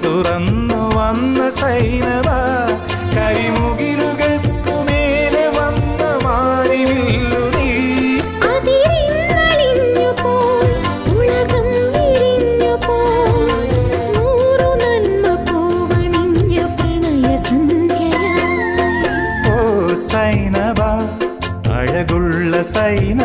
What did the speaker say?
തുറന്നു വന്ന സൈനവ കരിമുകിലുകൾക്കു മേലെ വന്ന മാറിവില്ലു നീ സൈനബ അഴകുള്ള സൈന